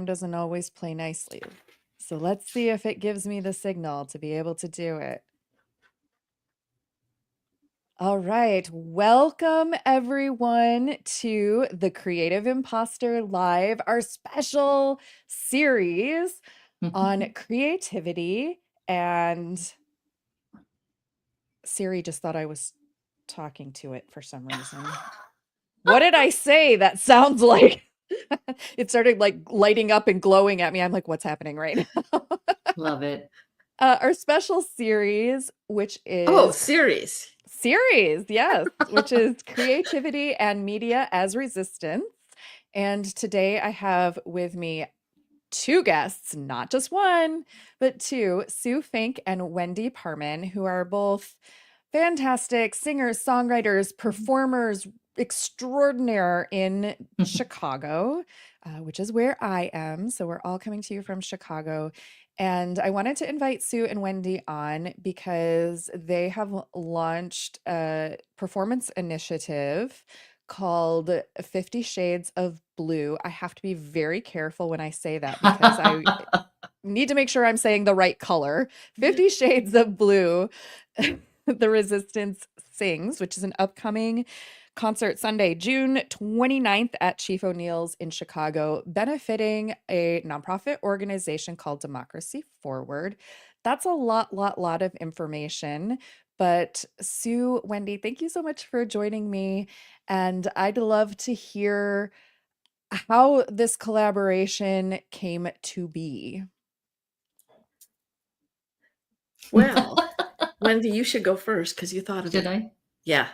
doesn't always play nicely. So let's see if it gives me the signal to be able to do it. All right. Welcome, everyone, to the Creative Imposter Live, our special series on creativity. And Siri just thought I was talking to it for some reason. What did I say? That sounds like it started like lighting up and glowing at me. I'm like, what's happening right now? Love it. Our special series, which is series, yes, which is Creativity and Media as Resistance. And today I have with me two guests, not just one, but two, Sue Fink and Wendy Parman, who are both fantastic singers, songwriters, performers extraordinaire in Chicago, which is where I am. So we're all coming to you from Chicago. And I wanted to invite Sue and Wendy on because they have launched a performance initiative called 50 Shades of Blue. I have to be very careful when I say that because I need to make sure I'm saying the right color. 50 Shades of Blue, The Resistance Sings, which is an upcoming concert Sunday, June 29th at Chief O'Neill's in Chicago, benefiting a nonprofit organization called Democracy Forward. That's a lot of information. But Sue, Wendy, thank you so much for joining me. And I'd love to hear how this collaboration came to be. Well, Wendy, you should go first because you thought of it. Did I? Yeah.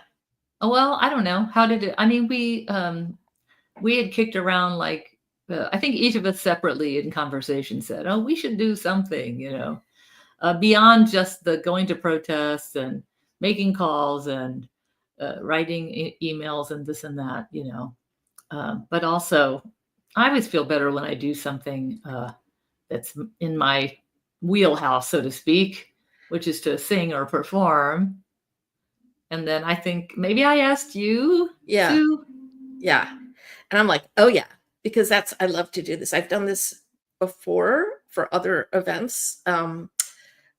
Oh, well, I don't know. How did it? I mean, we had kicked around like I think each of us separately in conversation said, "Oh, we should do something," beyond just the going to protests and making calls and writing emails and this and that, But also, I always feel better when I do something that's in my wheelhouse, so to speak, which is to sing or perform. And then I think maybe I asked you, Sue. Yeah. And I'm like, oh yeah, because I love to do this. I've done this before for other events.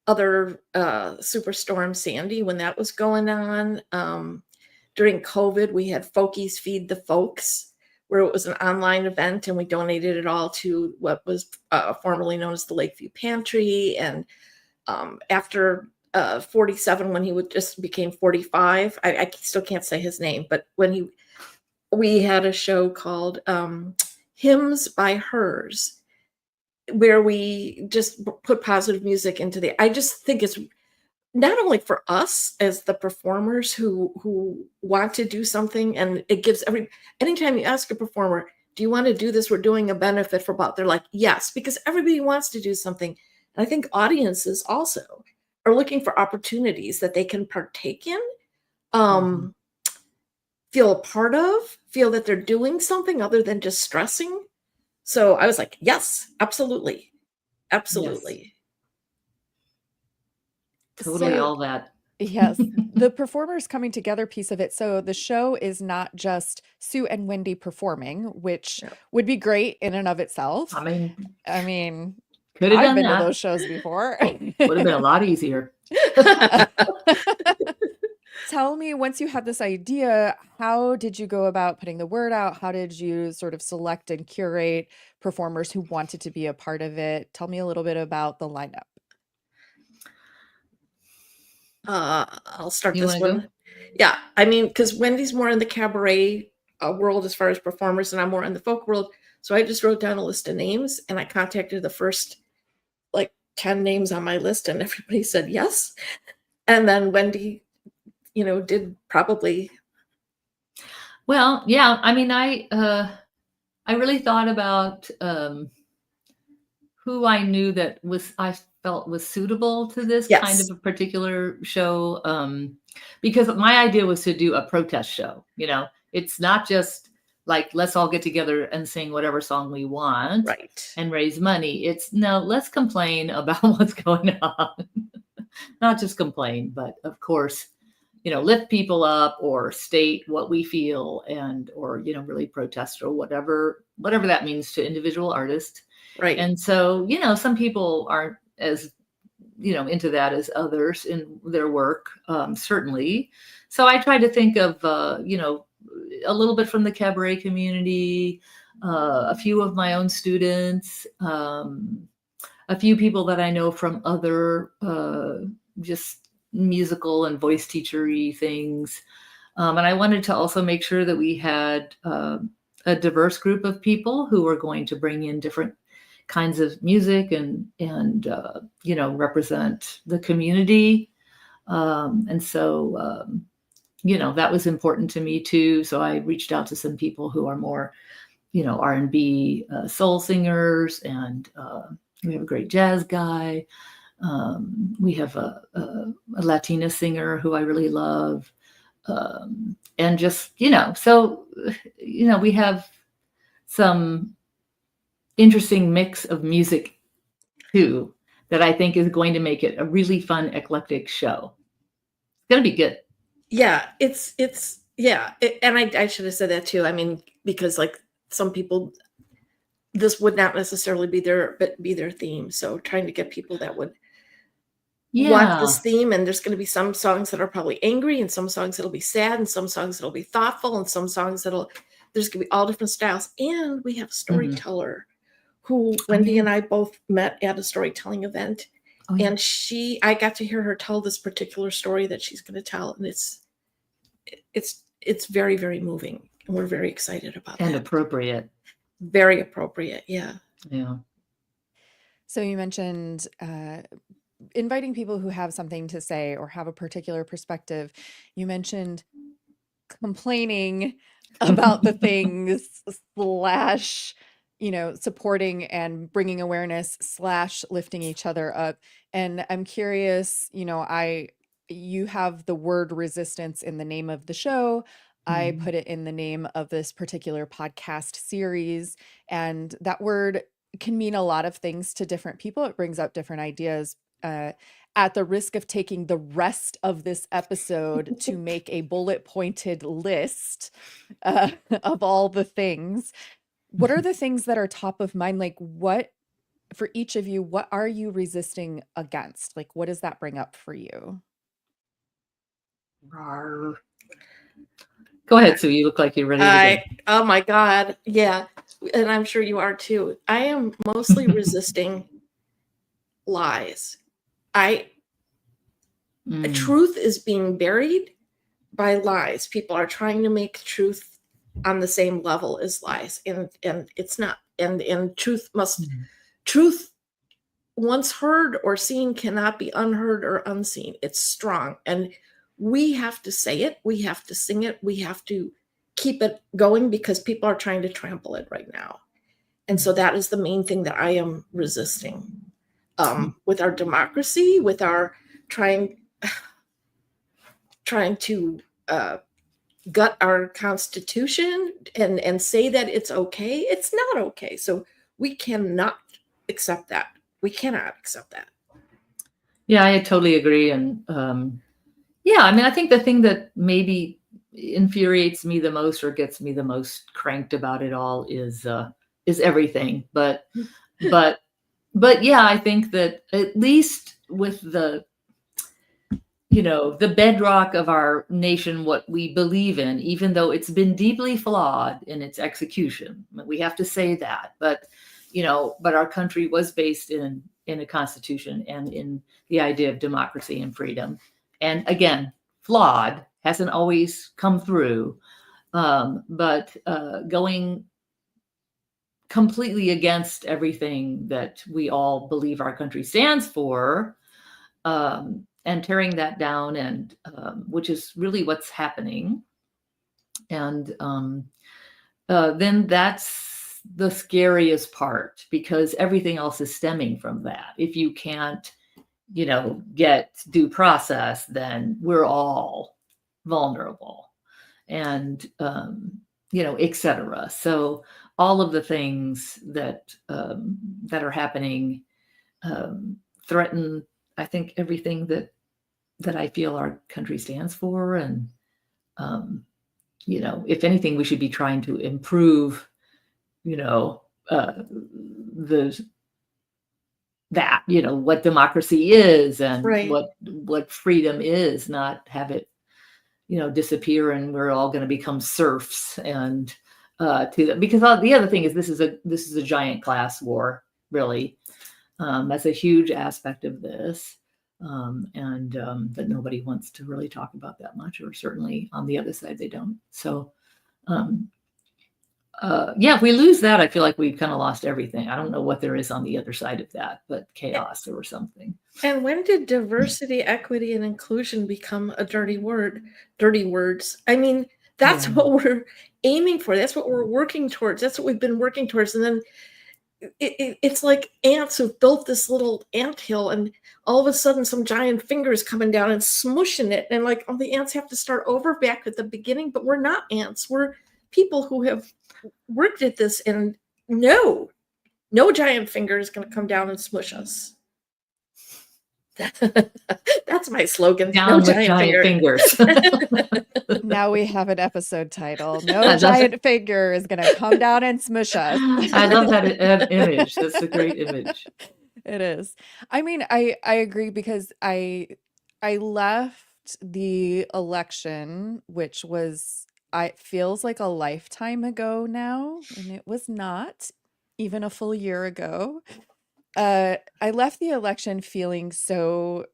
Other Superstorm Sandy, when that was going on. During COVID, we had Folkies Feed the Folks, where it was an online event, and we donated it all to what was formerly known as the Lakeview Pantry. And after 47, when he just became 45, I still can't say his name, but when we had a show called Hymns by Hers, where we just put positive music into I just think it's not only for us as the performers who want to do something, and it gives anytime you ask a performer, do you want to do this? We're doing a benefit for Bob. They're like, yes, because everybody wants to do something. And I think audiences also are looking for opportunities that they can partake in, feel a part of, feel that they're doing something other than just stressing. So I was like, yes, absolutely. Absolutely. Yes. Totally all that. Yes. The performers coming together piece of it. So the show is not just Sue and Wendy performing, which would be great in and of itself. I mean, could have I've been to those shows before. Would have been a lot easier. Tell me, once you had this idea, how did you go about putting the word out? How did you sort of select and curate performers who wanted to be a part of it? Tell me a little bit about the lineup. I'll start this one. Go? Yeah, I mean, because Wendy's more in the cabaret world as far as performers, and I'm more in the folk world. So I just wrote down a list of names, and I contacted the first 10 names on my list, and everybody said yes. And then Wendy, did probably. Well, yeah. I mean, I really thought about who I knew that I felt was suitable to this kind of a particular show. Because my idea was to do a protest show. It's not just like, let's all get together and sing whatever song we want and raise money. It's no, let's complain about what's going on. Not just complain, but of course, lift people up or state what we feel or really protest or whatever that means to individual artists. Right. And so, some people aren't as, into that as others in their work, certainly. So I try to think of, a little bit from the cabaret community, a few of my own students, a few people that I know from other just musical and voice teachery things. And I wanted to also make sure that we had a diverse group of people who were going to bring in different kinds of music and represent the community. And so that was important to me too. So I reached out to some people who are more R&B soul singers, and we have a great jazz guy. We have a Latina singer who I really love. And just, so, we have some interesting mix of music too, that I think is going to make it a really fun, eclectic show. It's going to be good. Yeah, and I should have said that too. I mean, because like some people, this would not necessarily be their theme. So trying to get people that would want this theme, and there's going to be some songs that are probably angry, and some songs that'll be sad, and some songs that'll be thoughtful, and some songs there's going to be all different styles. And we have a storyteller who Wendy and I both met at a storytelling event. Oh, yeah. And I got to hear her tell this particular story that she's going to tell. And it's very, very moving. And we're very excited about that. And appropriate. Very appropriate. Yeah. Yeah. So you mentioned inviting people who have something to say or have a particular perspective. You mentioned complaining about the things / supporting and bringing awareness / lifting each other up. And I'm curious, you have the word resistance in the name of the show. I put it in the name of this particular podcast series, and that word can mean a lot of things to different people. It brings up different ideas. At the risk of taking the rest of this episode to make a bullet pointed list of all the things, what are the things that are top of mind? Like, what, for each of you, what are you resisting against? Like, what does that bring up for you? Go ahead, Sue. You look like you're ready to go. Oh my God. Yeah. And I'm sure you are too. I am mostly resisting lies. Truth is being buried by lies. People are trying to make truth on the same level as lies, and it's not. And truth once heard or seen cannot be unheard or unseen. It's strong, and we have to say it. We have to sing it. We have to keep it going because people are trying to trample it right now. And so that is the main thing that I am resisting. With our democracy, with our trying to gut our Constitution and say that it's okay. It's not okay. So we cannot accept that. We cannot accept that. Yeah, I totally agree. And I think the thing that maybe infuriates me the most or gets me the most cranked about it all is everything. But yeah, I think that at least with the bedrock of our nation, what we believe in, even though it's been deeply flawed in its execution, we have to say that. But our country was based in a constitution and in the idea of democracy and freedom. And again, flawed, hasn't always come through. But going completely against everything that we all believe our country stands for, and tearing that down, and which is really what's happening. And then that's the scariest part, because everything else is stemming from that. If you can't, get due process, then we're all vulnerable, and et cetera. So all of the things that are happening threaten, I think, everything that I feel our country stands for. And, if anything, we should be trying to improve, the that, what democracy is and Right. what freedom is, not have it, disappear and we're all going to become serfs. And because the other thing is this is a giant class war, really. That's a huge aspect of this. And that nobody wants to really talk about that much, or certainly on the other side they don't. So if we lose that, I feel like we've kind of lost everything. I don't know what there is on the other side of that, but chaos or something. And when did diversity, equity, and inclusion become a dirty word? Dirty words. I mean, that's what we're aiming for. That's what we're working towards. That's what we've been working towards. And then it's like ants who've built this little anthill, and all of a sudden some giant fingers coming down and smushing it. And like, the ants have to start over back at the beginning, but we're not ants. We're people who have worked at this, and no giant finger is going to come down and smush us. That's my slogan. Down with giant fingers. Now we have an episode title. No giant finger is going to come down and smush us. I love that image. That's a great image. It is. I mean, I agree, because I left the election, which was, it feels like a lifetime ago now, and it was not even a full year ago. I left the election feeling so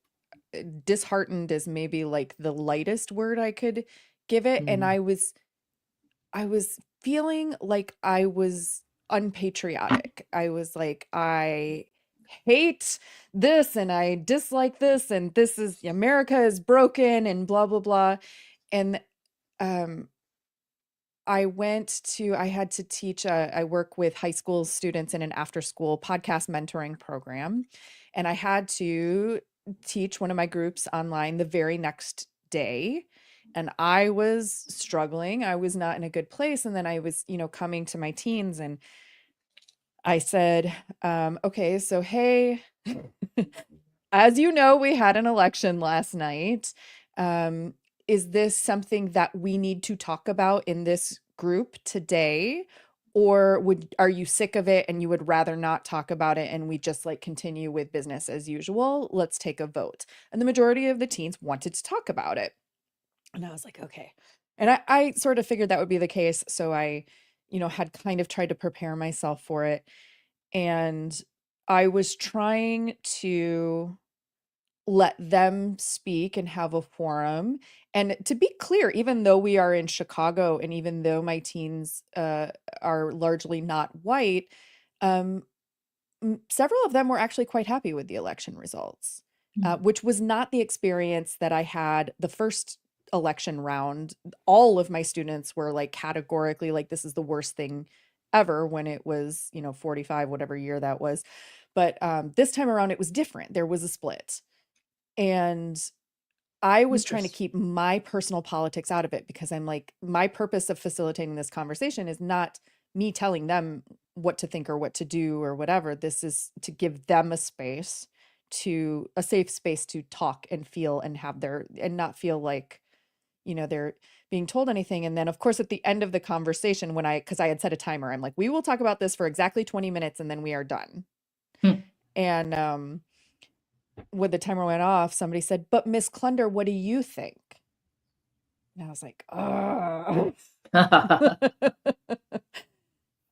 disheartened, is maybe like the lightest word I could give it. And I was feeling like I was unpatriotic. I was like, I hate this and I dislike this, and this is, America is broken and blah, blah, blah. And I had to teach, I work with high school students in an after school podcast mentoring program. And I had to teach one of my groups online the very next day. And I was struggling. I was not in a good place. And then I was, coming to my teens, and I said, okay, so, hey, as you know, we had an election last night. Is this something that we need to talk about in this group today? Or are you sick of it and you would rather not talk about it and we just like continue with business as usual? Let's take a vote. And the majority of the teens wanted to talk about it. And I was like, okay. And I sort of figured that would be the case. So I, had kind of tried to prepare myself for it. And I was trying to let them speak and have a forum. And to be clear, even though we are in Chicago and even though my teens are largely not white, several of them were actually quite happy with the election results, which was not the experience that I had the first election round. All of my students were like categorically like, this is the worst thing ever, when it was, 45, whatever year that was. But this time around, it was different. There was a split. And I was trying to keep my personal politics out of it, because I'm like, my purpose of facilitating this conversation is not me telling them what to think or what to do or whatever. This is to give them a safe space to talk and feel and and not feel like, they're being told anything. And then of course, at the end of the conversation, because I had set a timer, I'm like, we will talk about this for exactly 20 minutes and then we are done. And, when the timer went off, somebody said, "But Miss Klunder, what do you think?" And I was like, "Oh."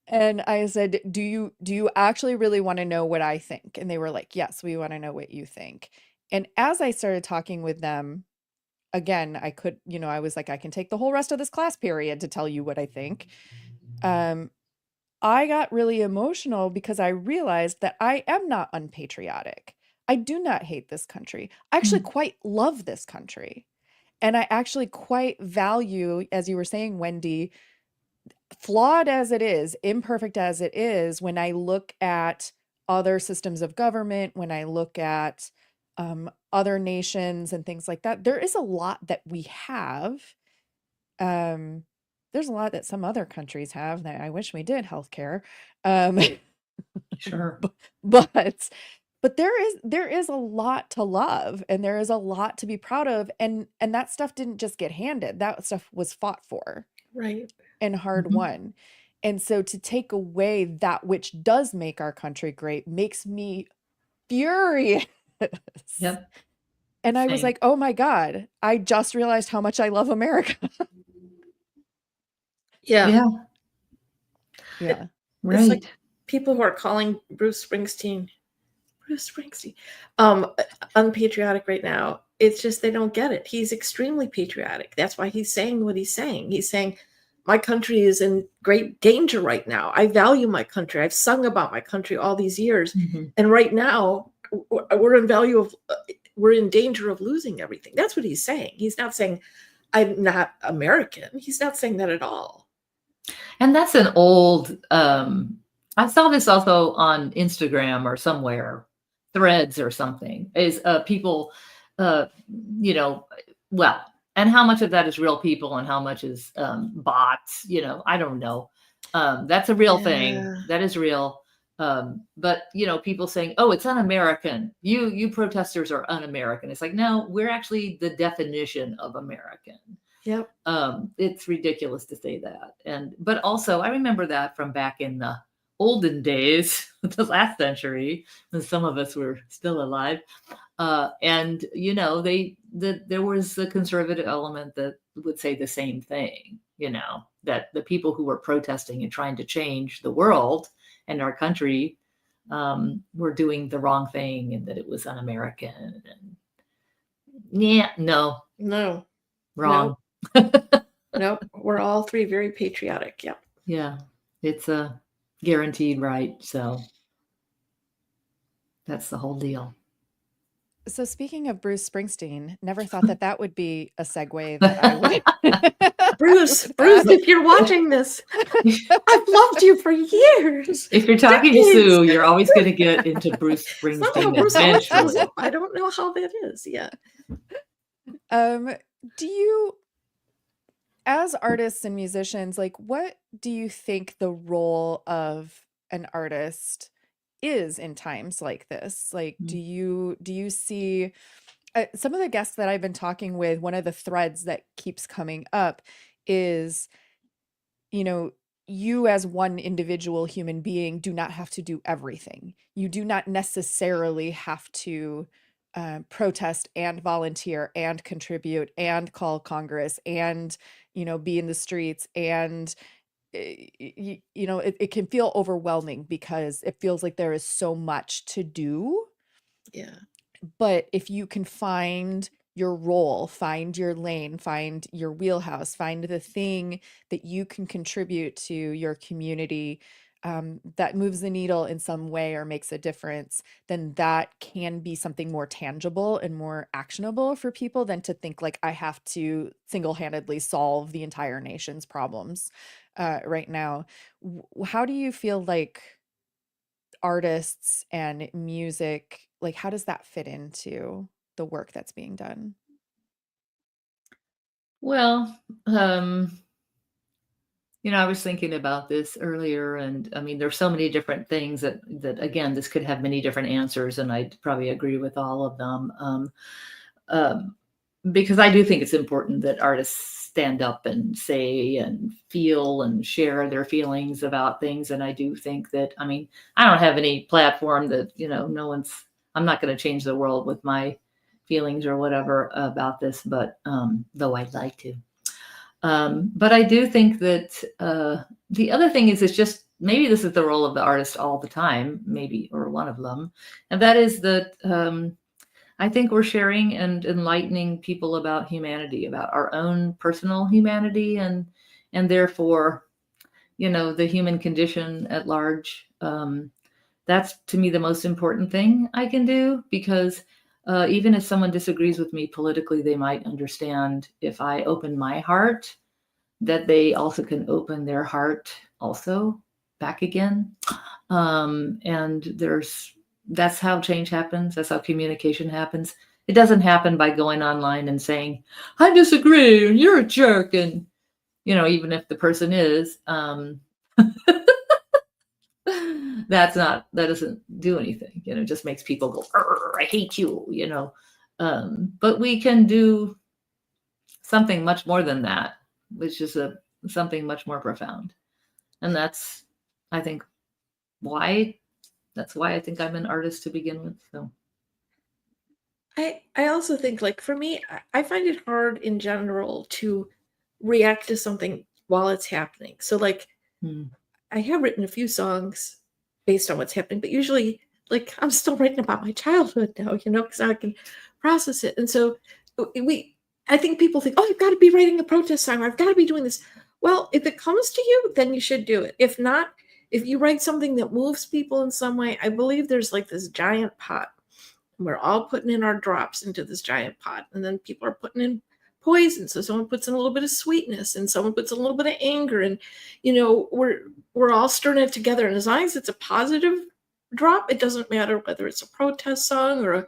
And I said, "Do you actually really want to know what I think?" And they were like, "Yes, we want to know what you think." And as I started talking with them, again, I could, I was like, I can take the whole rest of this class period to tell you what I think. I got really emotional because I realized that I am not unpatriotic. I do not hate this country. I actually quite love this country. And I actually quite value, as you were saying, Wendy, flawed as it is, imperfect as it is, when I look at other systems of government, when I look at other nations and things like that, there is a lot that we have. There's a lot that some other countries have that I wish we did, healthcare. Sure. But there is a lot to love, and there is a lot to be proud of, and that stuff didn't just get handed. That stuff was fought for, Right. and hard won. And so to take away that which does make our country great makes me furious. Yep. And I was Same. like, oh my God, I just realized how much I love America. Yeah. Yeah. Yeah. It's like Right. people who are calling Bruce Springsteen unpatriotic right now. It's just they don't get it. He's extremely patriotic. That's why he's saying what he's saying. He's saying, my country is in great danger right now. I value my country. I've sung about my country all these years. Mhm. And right now, we're in danger of losing everything. That's what he's saying. He's not saying, I'm not American. He's not saying that at all. And that's an old, I saw this also on Instagram or somewhere, Threads or something, is people, uh, you know, well, and how much of that is real people and how much is bots, I don't know. That's a real thing. Yeah. That is real. But people saying, "Oh, it's un-American. You protesters are un-American." It's like, no, we're actually the definition of American. Yep. It's ridiculous to say that. But also I remember that from back in the olden days, the last century, when some of us were still alive. And there was a conservative element that would say the same thing, that the people who were protesting and trying to change the world and our country were doing the wrong thing and that it was un-American. And yeah, no, No. wrong. Nope. We're all three very patriotic. Yep. Yeah, it's a guaranteed right. So that's the whole deal. So speaking of Bruce Springsteen, never thought that would be a segue that I would. Bruce, if you're watching this, I've loved you for years. If you're talking to Sue, you're always going to get into Bruce Somehow Springsteen Bruce always shows eventually. up. I don't know how that is. Yeah. Do you, as artists and musicians, like, what do you think the role of an artist is in times like this? Like, do you see some of the guests that I've been talking with, one of the threads that keeps coming up is, you as one individual human being do not have to do everything. You do not necessarily have to protest and volunteer and contribute and call Congress and, be in the streets. And, it can feel overwhelming because it feels like there is so much to do. Yeah. But if you can find your role, find your lane, find your wheelhouse, find the thing that you can contribute to your community, that moves the needle in some way or makes a difference, then that can be something more tangible and more actionable for people than to think like I have to single-handedly solve the entire nation's problems right now. How do you feel like artists and music, like, how does that fit into the work that's being done? Well, I was thinking about this earlier, and I mean, there's so many different things that again, this could have many different answers, and I'd probably agree with all of them. Um, because I do think it's important that artists stand up and say and feel and share their feelings about things. And I do think that, I mean, I don't have any platform that, I'm not going to change the world with my feelings or whatever about this, but though I'd like to. But I do think that the other thing is, it's just, maybe this is the role of the artist all the time, maybe, or one of them. And that is that I think we're sharing and enlightening people about humanity, about our own personal humanity, and therefore, the human condition at large. That's, to me, the most important thing I can do, because even if someone disagrees with me politically, they might understand, if I open my heart, that they also can open their heart also back again. And that's how change happens. That's how communication happens. It doesn't happen by going online and saying, I disagree, and you're a jerk. And, even if the person is, that doesn't do anything. It just makes people go, I hate you, but we can do something much more than that, which is something much more profound. And that's, I think, why that's why I think I'm an artist to begin with. So I also think, like, for me, I find it hard in general to react to something while it's happening. So, like, mm, I have written a few songs based on what's happening, but usually, like, I'm still writing about my childhood now, because I can process it. And so we, I think people think, oh, I've got to be writing a protest song, or I've got to be doing this. Well, if it comes to you, then you should do it. If not, if you write something that moves people in some way, I believe there's like this giant pot. We're all putting in our drops into this giant pot, and then people are putting in poison. So someone puts in a little bit of sweetness, and someone puts a little bit of anger, and we're all stirring it together. And as long as it's a positive drop, it doesn't matter whether it's a protest song or a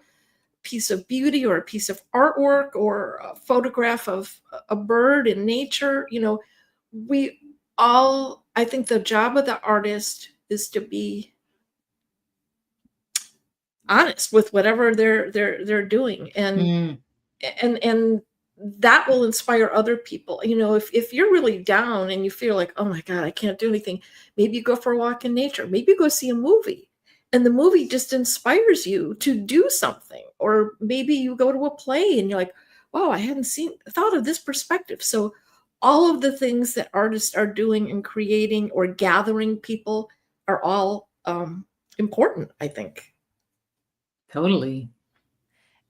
piece of beauty or a piece of artwork or a photograph of a bird in nature. We all, I think the job of the artist is to be honest with whatever they're doing, and mm, and that will inspire other people. If you're really down and you feel like, oh my god, I can't do anything, maybe you go for a walk in nature, maybe you go see a movie, and the movie just inspires you to do something. Or maybe you go to a play and you're like, wow, I hadn't thought of this perspective. So all of the things that artists are doing and creating or gathering people are all important, I think. totally.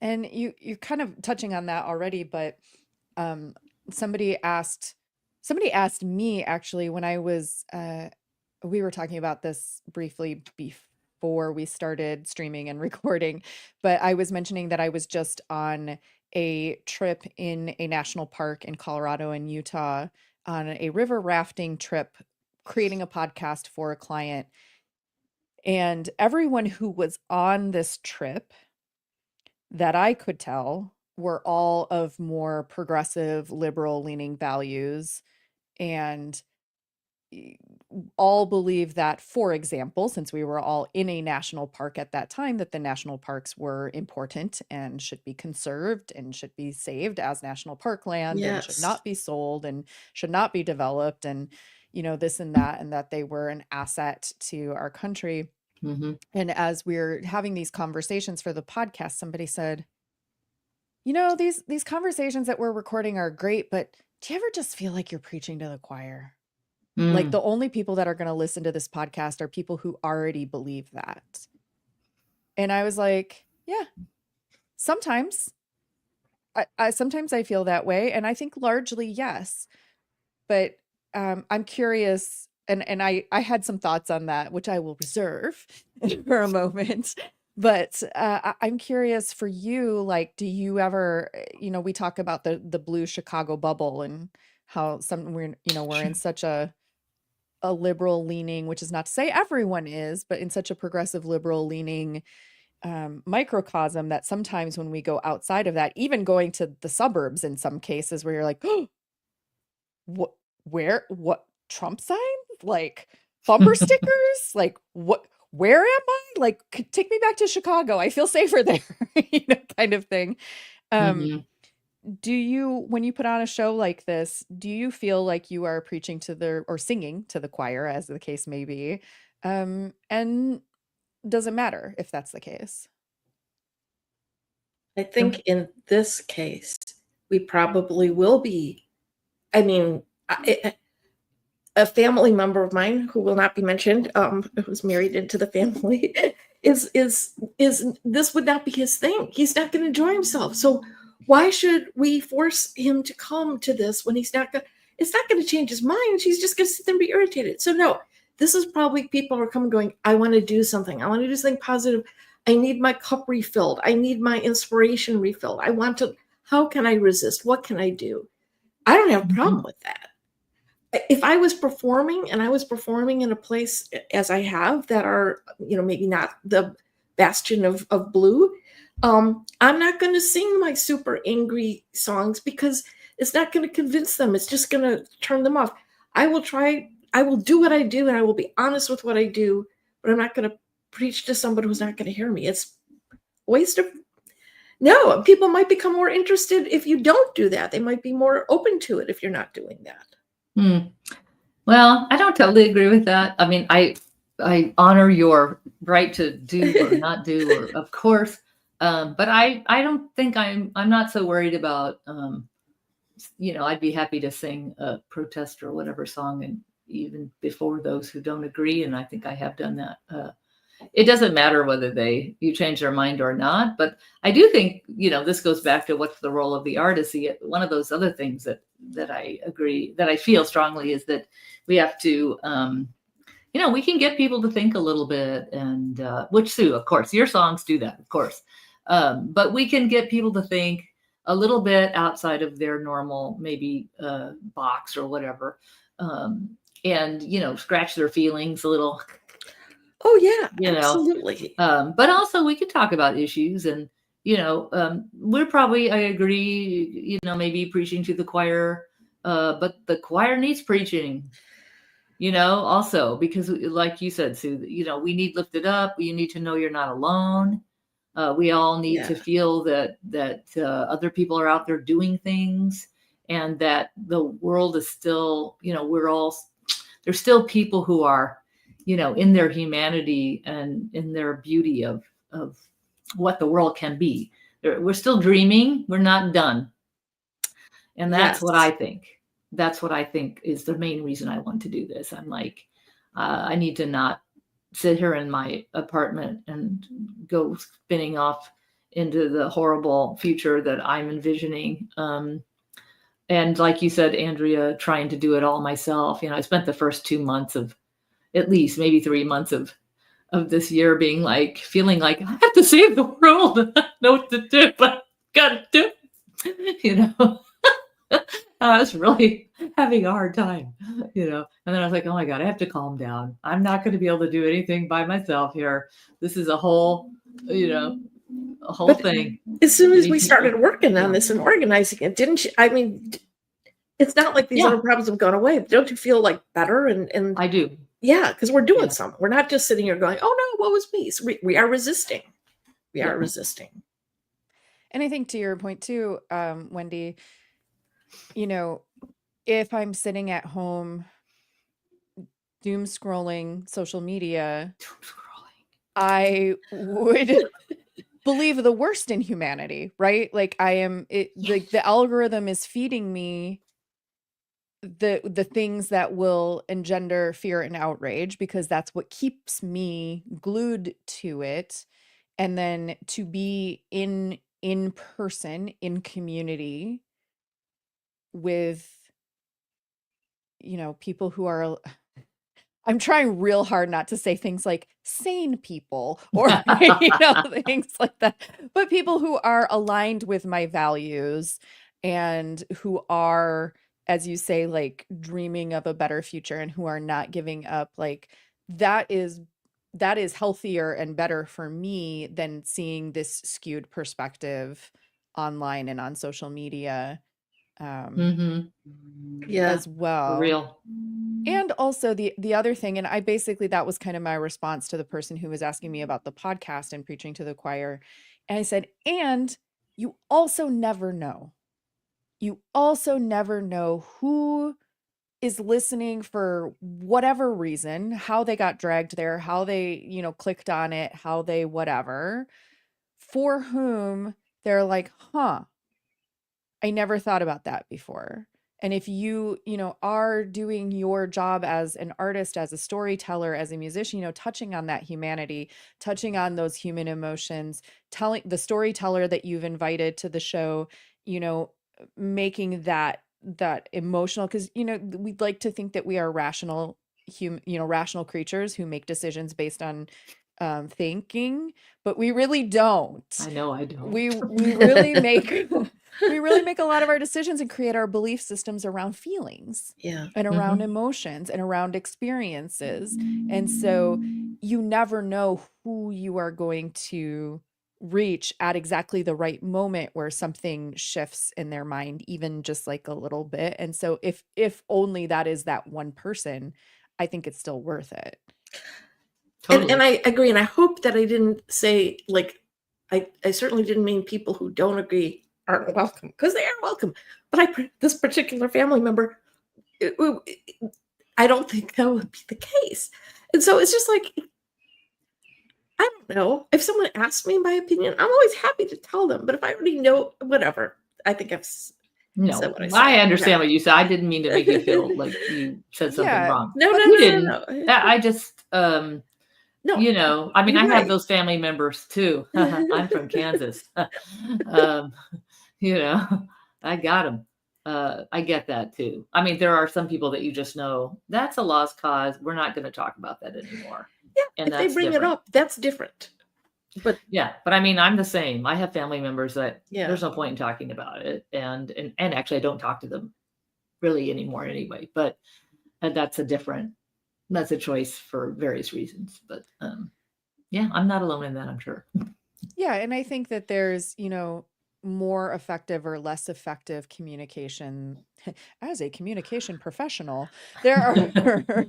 And you're kind of touching on that already, but um, somebody asked me actually when I was we were talking about this briefly before we started streaming and recording, but I was mentioning that I was just on a trip in a national park in Colorado and Utah on a river rafting trip, creating a podcast for a client. And everyone who was on this trip that I could tell were all of more progressive, liberal leaning values, and e- all believe that, for example, since we were all in a national park at that time, that the national parks were important and should be conserved and should be saved as national park land and should Yes. not be sold and should not be developed, and this and that they were an asset to our country. Hmm. And as we're having these conversations for the podcast, somebody said, these conversations that we're recording are great, but do you ever just feel like you're preaching to the choir? Like, Mm. the only people that are going to listen to this podcast are people who already believe that. And I was like, yeah, sometimes sometimes I feel that way. And I think largely, yes. But I'm curious, and I had some thoughts on that, which I will reserve for a moment. But I'm curious for you, like, do you ever, we talk about the blue Chicago bubble and how we're in Sure. such a liberal leaning, which is not to say everyone is, but in such a progressive liberal leaning microcosm, that sometimes when we go outside of that, even going to the suburbs in some cases where you're like, oh, what Trump signs? Like, bumper stickers? Like, where am I? Like, take me back to Chicago. I feel safer there, kind of thing. Um, Hmm. do you, when you put on a show like this, do you feel like you are preaching or singing to the choir, as the case may be? And does it matter if that's the case? I think in this case, we probably will be. I mean, a family member of mine who will not be mentioned, who's married into the family, is this would not be his thing. He's not going to enjoy himself. So why should we force him to come to this when he's not going? It's not going to change his mind. He's just going to sit there and be irritated. So no, this is probably people who are coming going, I want to do something. I want to do something positive. I need my cup refilled. I need my inspiration refilled. I want to. How can I resist? What can I do? I don't have a problem Hmm. with that. If I was performing and I was performing in a place as I have that are, maybe not the bastion of blue, I'm not going to sing my super angry songs because it's not going to convince them. It's just going to turn them off. I will do what I do and I will be honest with what I do, but I'm not going to preach to somebody who's not going to hear me. It's a waste of. No, people might become more interested if you don't do that. They might be more open to it if you're not doing that. Mm. Well, I don't totally agree with that. I mean, I honor your right to do or not do, or of course, but I don't think I'm not so worried about I'd be happy to sing a protest or whatever song, and even before those who don't agree, and I think I have done that. It doesn't matter whether you change their mind or not, but I do think this goes back to what's the role of the artist. One of those other things that I agree, that I feel strongly, is that we have to we can get people to think a little bit, and which, Sue, of course, your songs do that, of course, but we can get people to think a little bit outside of their normal maybe box or whatever, and scratch their feelings a little. Oh yeah, absolutely. But also we could talk about issues, and we're probably, I agree, maybe preaching to the choir, but the choir needs preaching, also, because like you said, Sue, we need lifted up. You need to know you're not alone. We all need to feel that other people are out there doing things, and that the world is still, there's still people who are, in their humanity and in their beauty of what the world can be. We're still dreaming. We're not done. And that's what I think. That's what I think is the main reason I want to do this. I'm like, I need to not sit here in my apartment and go spinning off into the horrible future that I'm envisioning. And like you said, Andrea, trying to do it all myself. I spent the first 2 months of, at least maybe 3 months of this year, feeling like I have to save the world. I don't know what to do, but gotta do it. I was really having a hard time, and then I was like, oh my God, I have to calm down. I'm not going to be able to do anything by myself here. This is a whole thing. As soon as we started working on this and organizing it, didn't you? I mean, it's not like these other problems have gone away. Don't you feel like better? And I do. Yeah, because we're doing something. We're not just sitting here going, oh no, what was me? So we are resisting. We are resisting. And I think, to your point too, Wendy, if I'm sitting at home doom scrolling social media, I would believe the worst in humanity, right? Like like the algorithm is feeding me the things that will engender fear and outrage, because that's what keeps me glued to it. And then to be in person, in community with people who are, I'm trying real hard not to say things like sane people or things like that, but people who are aligned with my values and who are, as you say, like dreaming of a better future, and who are not giving up. Like that is healthier and better for me than seeing this skewed perspective online and on social media as well. For real. And also the other thing, and I basically, that was kind of my response to the person who was asking me about the podcast and preaching to the choir. And I said, and you also never know. You also never know who is listening for whatever reason, how they got dragged there, how they, clicked on it, how they whatever, for whom they're like, huh, I never thought about that before. And if you, are doing your job as an artist, as a storyteller, as a musician, touching on that humanity, touching on those human emotions, telling the storyteller that you've invited to the show, making that emotional, because, we'd like to think that we are rational rational creatures who make decisions based on thinking, but we really don't. I know I don't. We really make we really make a lot of our decisions and create our belief systems around feelings and around emotions and around experiences. And so you never know who you are going to reach at exactly the right moment where something shifts in their mind, even just like a little bit. And so if only that is that one person, I think it's still worth it. Totally. And I agree. And I hope that I didn't say, like, I certainly didn't mean people who don't agree aren't welcome, because they are welcome. But this particular family member, I don't think that would be the case. And so it's just like, I don't know. If someone asks me my opinion, I'm always happy to tell them. But if I already know, whatever, I think said No, what I I said. Yeah. understand what you said. I didn't mean to make you feel like you said something Yeah, wrong. No, but no, You no, no, didn't. no. I just, No, I mean, you're I have right. those family members too. I'm from Kansas. Um, you know, I got them. I get that too. I mean, there are some people that you just know that's a lost cause. We're not going to talk about that anymore. Yeah, And if they that's bring it different. up, that's different. But Yeah, but I mean, I'm the same. I have family members that yeah, there's no point in talking about it, and actually, I don't talk to them really anymore anyway. But that's that's a choice for various reasons. But yeah, I'm not alone in that. I'm sure. yeah, and I think that there's, more effective or less effective communication. As a communication professional, there are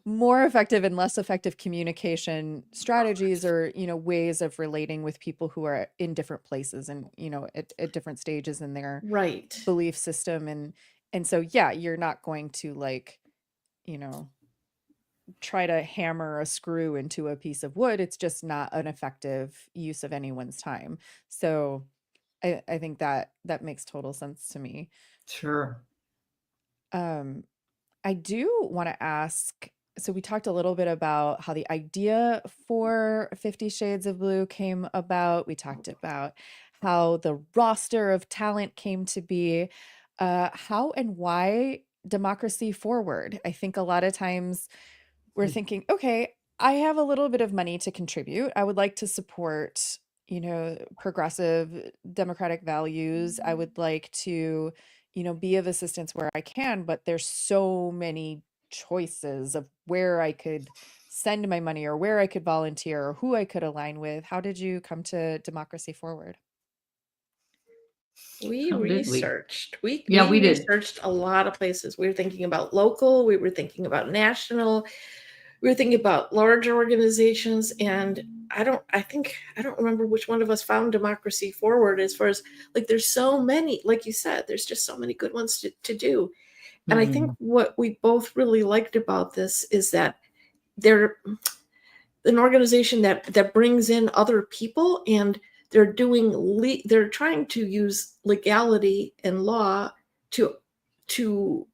more effective and less effective communication strategies or, ways of relating with people who are in different places and, at different stages in their right. belief system. And so, yeah, you're not going to like, you know, try to hammer a screw into a piece of wood. It's just not an effective use of anyone's time. So I think that that makes total sense to me. Sure. Um, I do want to ask, so we talked a little bit about how the idea for 50 Shades of Blue came about. We talked about how the roster of talent came to be. How and why Democracy Forward? I think a lot of times we're thinking, okay, I have a little bit of money to contribute. I would like to support, progressive democratic values. I would like to, be of assistance where I can, but there's so many choices of where I could send my money or where I could volunteer or who I could align with. How did you come to Democracy Forward? We How did we? researched. We Yeah, we we did. researched a lot of places. We were thinking about local, we were thinking about national, we were thinking about larger organizations, and I don't remember which one of us found Democracy Forward as far as like there's so many, like you said, there's just so many good ones to do. And I think Hmm. what we both really liked about this is that they're an organization that brings in other people, and they're trying to use legality and law to to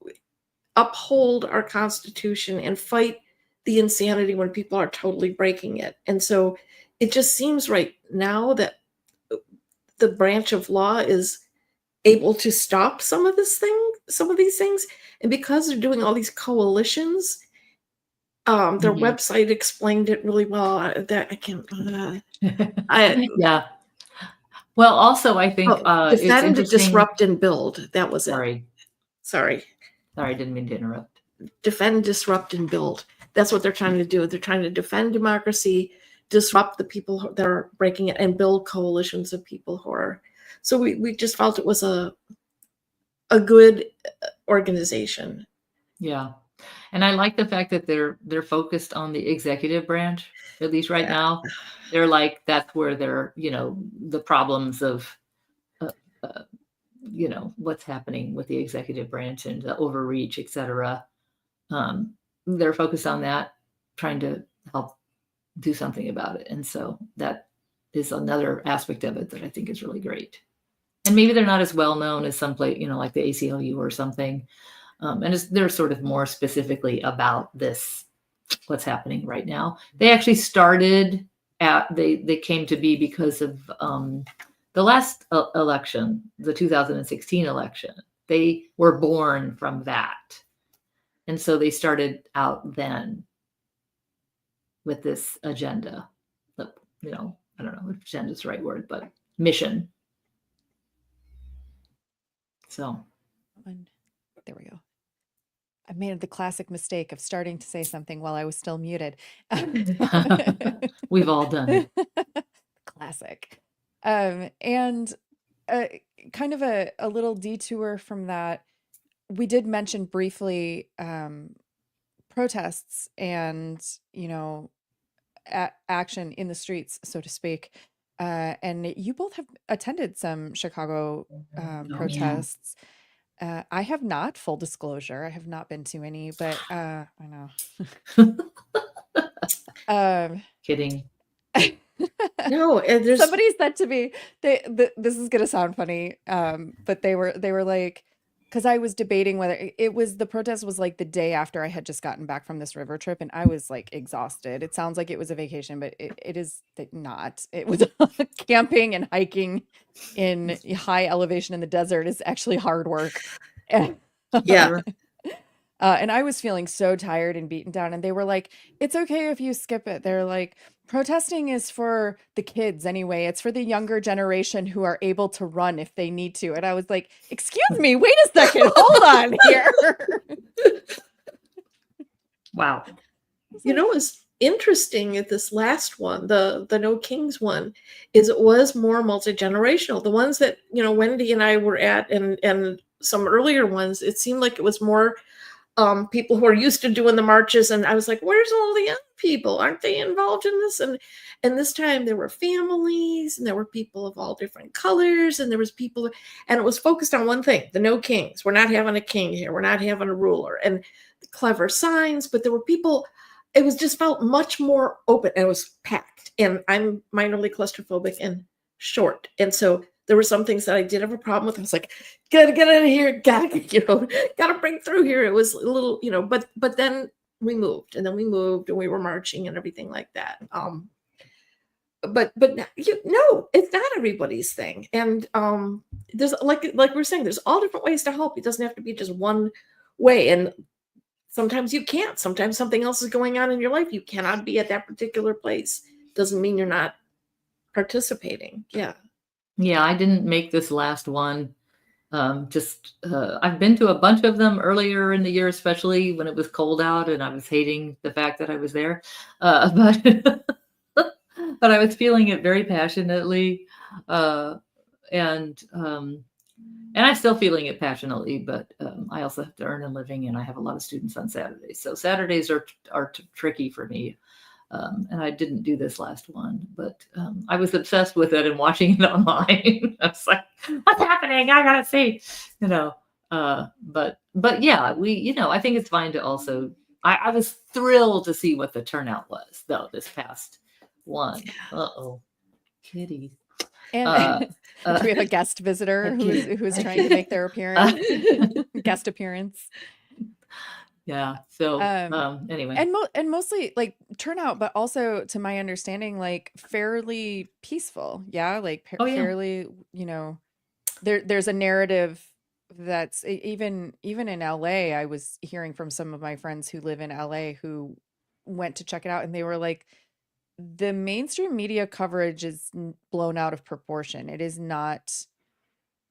uphold our constitution and fight the insanity when people are totally breaking it. And so it just seems right now that the branch of law is able to stop some of these things. And because they're doing all these coalitions, their Hmm. website explained it really well. That I can't. I Yeah. Well, also, I think it's defend, interesting. disrupt, and build. That was it. Sorry, Sorry, sorry, didn't mean to interrupt. defend, disrupt, and build. That's what they're trying to do. They're trying to defend democracy, disrupt the people that are breaking it, and build coalitions of people who are. So we just felt it was a good organization. Yeah. And I like the fact that they're focused on the executive branch, at least right Yeah. now. They're like that's where they're, the problems of uh, uh, what's happening with the executive branch and the overreach, et cetera. Um, they're focused on that, trying to help do something about it. And so that is another aspect of it that I think is really great. And maybe they're not as well known as some place, like the ACLU or something. And they're sort of more specifically about this, what's happening right now. They actually started they came to be because of the last election, the 2016 election. They were born from that. And so they started out then with this agenda. I don't know if agenda is the right word, but mission. So And there we go. I made the classic mistake of starting to say something while I was still muted. we've all done it. Classic. And uh, kind of a little detour from that, we did mention briefly protests and, action in the streets, so to speak. And you both have attended some Chicago Oh yeah. protests. I have not, full disclosure. I have not been to any, but I know. Um, Kidding. No, and there's somebody said to me, this is gonna sound funny, but they were like, because I was debating whether it was the protest was like the day after I had just gotten back from this river trip, and I was like exhausted. It sounds like it was a vacation, but it is not. It was camping and hiking in high elevation in the desert is actually hard work. And yeah. Sure. and I was feeling so tired and beaten down, and they were like, "It's okay if you skip it." They're like, "Protesting is for the kids anyway. It's for the younger generation who are able to run if they need to." And I was like, "Excuse me, wait a second, hold on here." Wow. You know what's interesting at this last one, the No Kings one, is it was more multi-generational. The ones that, Wendy and I were at and some earlier ones, it seemed like it was more people who are used to doing the marches, and I was like, where's all the young people? Aren't they involved in this? And this time there were families and there were people of all different colors, and there was people, and it was focused on one thing: the No Kings. We're not having a king here, we're not having a ruler, and the clever signs, but there were people. It was just felt much more open, and it was packed, and I'm minorly claustrophobic and short, and so there were some things that I did have a problem with. I was like, gotta get out of here, gotta break through here. It was a little, but then we moved, and and we were marching and everything like that. But no, it's not everybody's thing. And there's like we're saying, there's all different ways to help. It doesn't have to be just one way. And sometimes you can't. Sometimes something else is going on in your life. You cannot be at that particular place. Doesn't mean you're not participating. Yeah. Yeah, I didn't make this last one. I've been to a bunch of them earlier in the year, especially when it was cold out and I was hating the fact that I was there. But but I was feeling it very passionately, uh, and I'm still feeling it passionately. But I also have to earn a living, and I have a lot of students on Saturdays, so Saturdays are tricky for me. And I didn't do this last one, but I was obsessed with it and watching it online. I was like, "What's happening? I gotta see," you know. But yeah, I think it's fine to also. I was thrilled to see what the turnout was, though, this past one. Uh-oh, kitty. And Uh, do uh, we have a guest visitor a who's kitty. trying to make their appearance? Guest appearance. Yeah. So anyway. And mostly like turnout, but also to my understanding, like fairly peaceful. Yeah, like Oh yeah. fairly, there's a narrative that's even in LA. I was hearing from some of my friends who live in LA who went to check it out, and they were like, the mainstream media coverage is blown out of proportion. It is not.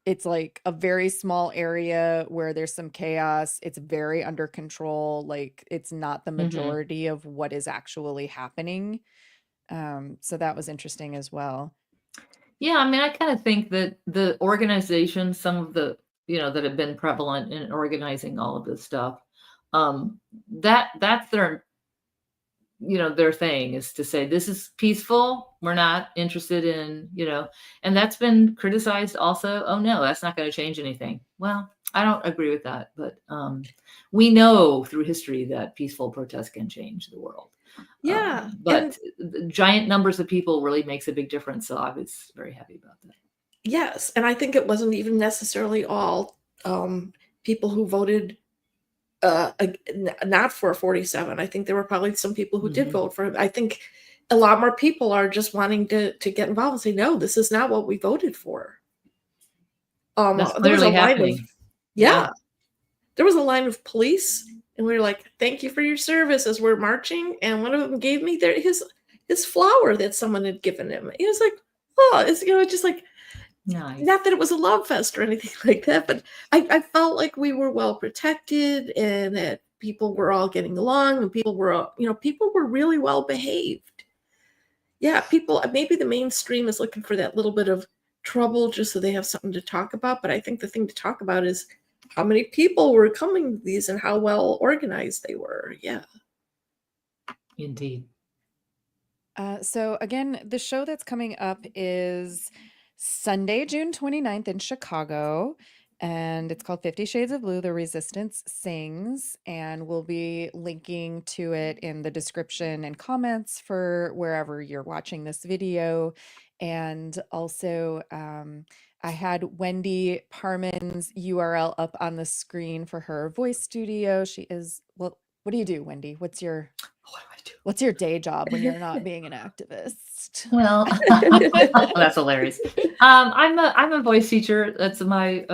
It's like a very small area where there's some chaos. It's very under control. Like it's not the Hmm. majority of what is actually happening. So that was interesting as well. Yeah, I mean, I kind of think that the organizations, some of the, that have been prevalent in organizing all of this stuff, that's their thing is to say this is peaceful. We're not interested in, and that's been criticized also. Oh no, that's not going to change anything. Well, I don't agree with that, but we know through history that peaceful protests can change the world. Yeah. And But the giant numbers of people really makes a big difference. So I was very happy about that. yes, and I think it wasn't even necessarily all people who voted not for 47. I think there were probably some people who did Mhm. vote for him. I think a lot more people are just wanting to get involved and say, no, this is not what we voted for. That's There was a clearly line of, happening. yeah, Yeah. there was a line of police, and we were like, thank you for your service as we're marching. And one of them gave me his flower that someone had given him. He was like, oh, it's just like, Nice. not that it was a love fest or anything like that, but I felt like we were well protected and that people were all getting along and people were really well behaved. Yeah, people, maybe the mainstream is looking for that little bit of trouble just so they have something to talk about. But I think the thing to talk about is how many people were coming to these and how well organized they were. Yeah. Indeed. So again, the show that's coming up is Sunday, June 29th in Chicago. and it's called 50 Shades of Blue, The Resistance Sings, and we'll be linking to it in the description and comments for wherever you're watching this video. And also, I had Wendy Parman's URL up on the screen for her voice studio. She is, well, what do you do, Wendy? What do I do? What's your day job when you're not being an activist? Well, that's hilarious. I'm a voice teacher. That's my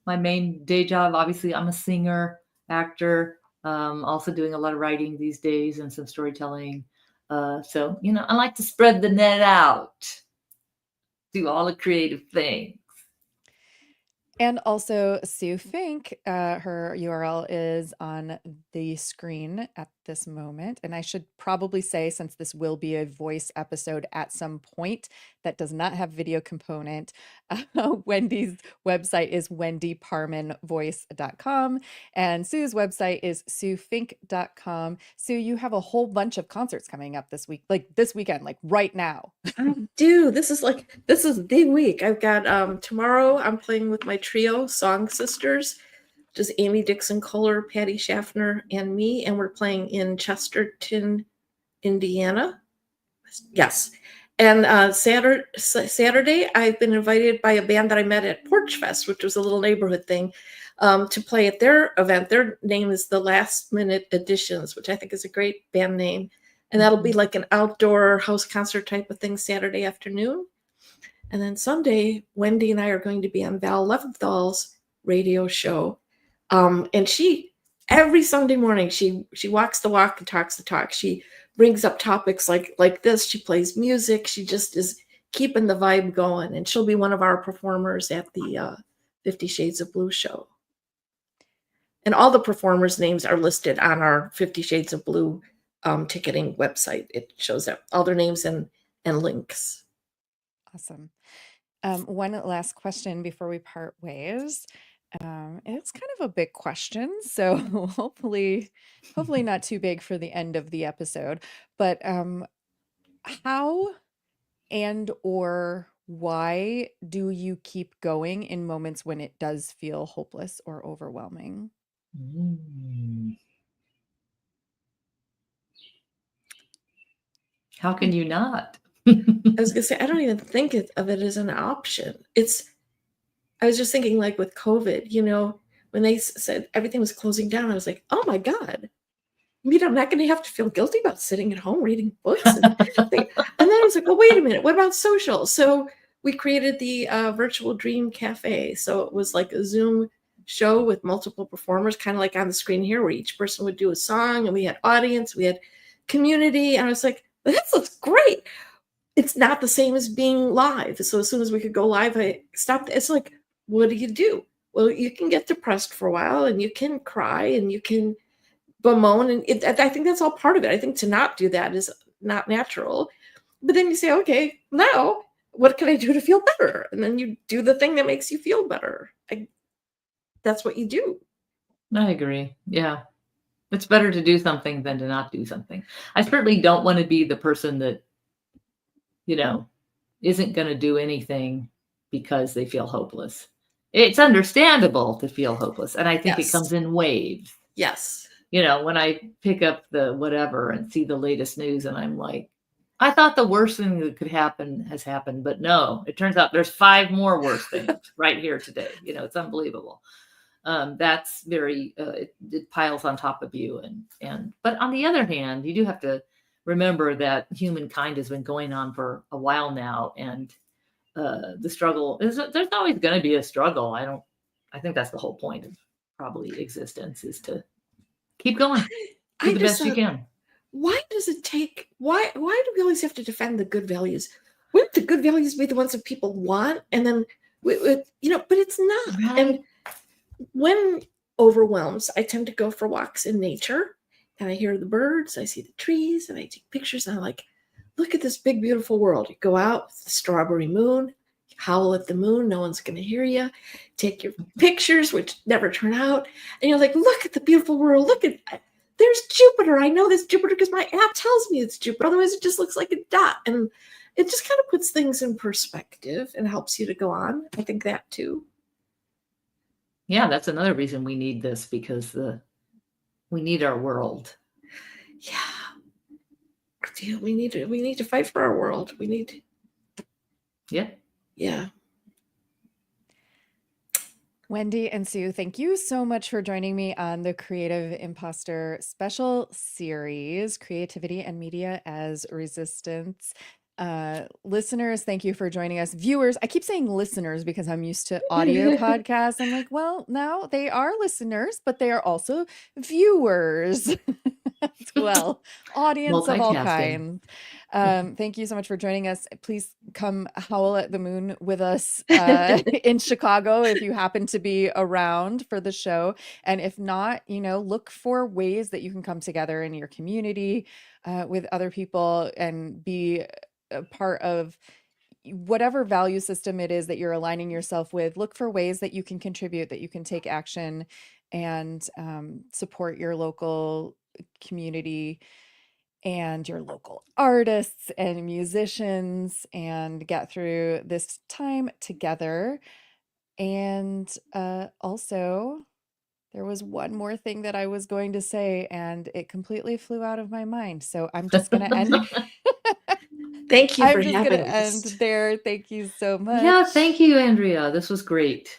main day job. Obviously, I'm a singer, actor. Also doing a lot of writing these days and some storytelling. So I like to spread the net out, do all the creative things. And also Sue Fink, her URL is on the screen at this moment. And I should probably say, since this will be a voice episode at some point that does not have video component, Wendy's website is wendyparmanvoice.com and Sue's website is suefink.com. Sue, you have a whole bunch of concerts coming up this week, like this weekend, like right now. I do. This is the week. I've got tomorrow I'm playing with my trio, Song Sisters, just Amy Dixon Kohler, Patty Schaffner, and me, and we're playing in Chesterton, Indiana. Yes. And Saturday, I've been invited by a band that I met at Porch Fest, which was a little neighborhood thing, to play at their event. Their name is the Last Minute Editions, which I think is a great band name. And that'll be like an outdoor house concert type of thing Saturday afternoon. And then Sunday, Wendy and I are going to be on Val Leventhal's radio show. And she, every Sunday morning, she walks the walk and talks the talk. She brings up topics like this. She plays music. She just is keeping the vibe going. And she'll be one of our performers at the 50 Shades of Blue show. And all the performers' names are listed on our 50 Shades of Blue ticketing website. It shows up all their names and links. Awesome. One last question before we part ways. It's kind of a big question, so hopefully not too big for the end of the episode. But how and or why do you keep going in moments when it does feel hopeless or overwhelming? How can you not? I was gonna say, I don't even think of it as an option. I was just thinking, like with COVID, when they said everything was closing down, I was like, oh my God, I'm not going to have to feel guilty about sitting at home reading books. And then I was like, well, wait a minute, what about social? So we created the Virtual Dream Cafe. So it was like a Zoom show with multiple performers, kind of like on the screen here, where each person would do a song, and we had audience, we had community. And I was like, that looks great. It's not the same as being live. So as soon as we could go live, I stopped. It's like, what do you do? Well, you can get depressed for a while, and you can cry, and you can bemoan. And I think that's all part of it. I think to not do that is not natural. But then you say, okay, now what can I do to feel better? And then you do the thing that makes you feel better. That's what you do. I agree. Yeah. It's better to do something than to not do something. I certainly don't want to be the person that, isn't going to do anything because they feel hopeless. It's understandable to feel hopeless. And I think it comes in waves. Yes. When I pick up the whatever and see the latest news and I'm like, I thought the worst thing that could happen has happened, but no, it turns out there's 5 more worse things right here today. It's unbelievable. That's very, it piles on top of you. But on the other hand, you do have to remember that humankind has been going on for a while now. And the struggle there's always going to be a struggle. I think that's the whole point of probably existence, is to keep going. Do the best you can. Why does it take, why do we always have to defend the good values? Wouldn't the good values be the ones that people want? And then, but it's not. Right. And when overwhelmed, I tend to go for walks in nature, and I hear the birds, I see the trees, and I take pictures, and I'm like, look at this big, beautiful world. You go out with the strawberry moon, you howl at the moon, no one's going to hear you. Take your pictures, which never turn out, and you're like, look at the beautiful world. Look at, there's Jupiter. I know this Jupiter because my app tells me it's Jupiter. Otherwise, it just looks like a dot. And it just kind of puts things in perspective and helps you to go on. I think that too. Yeah, that's another reason we need this, because we need our world. Yeah. We need to fight for our world. We need. Yeah. Yeah. Wendy and Sue, thank you so much for joining me on the Creative Imposter special series, Creativity and Media as Resistance. Listeners, thank you for joining us. Viewers, I keep saying listeners because I'm used to audio podcasts. I'm like, well, no, they are listeners, but they are also viewers as well, audience of all Multitasking. kinds. Thank you so much for joining us. Please come howl at the moon with us in Chicago if you happen to be around for the show. And if not, look for ways that you can come together in your community with other people and be a part of whatever value system it is that you're aligning yourself with. Look for ways that you can contribute, that you can take action and support your local community and your local artists and musicians and get through this time together. And also, there was one more thing that I was going to say, and it completely flew out of my mind. So I'm just going to end. Thank you for I'm just going having to end us. there. Thank you so Yeah, much. thank you, Andrea. This was great.